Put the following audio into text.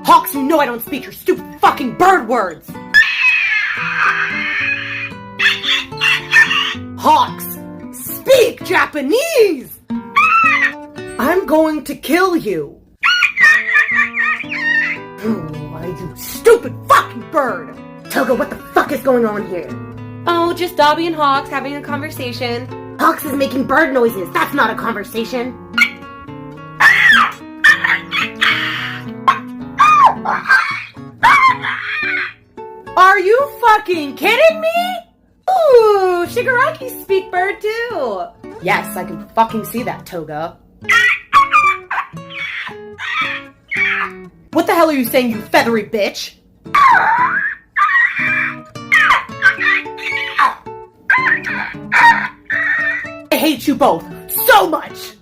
Hawks, you know I don't speak your stupid fucking bird words! Hawks, speak Japanese! I'm going to kill you! Why, you stupid fucking bird! Toga, what the fuck is going on here? Oh, just Dabi and Hawks having a conversation. Hawks is making bird noises. That's not a conversation. Are you fucking kidding me? Ooh, shigaraki speak bird too. Yes, I can fucking see that, Toga. What the hell are you saying, you feathery bitch? I hate you both so much!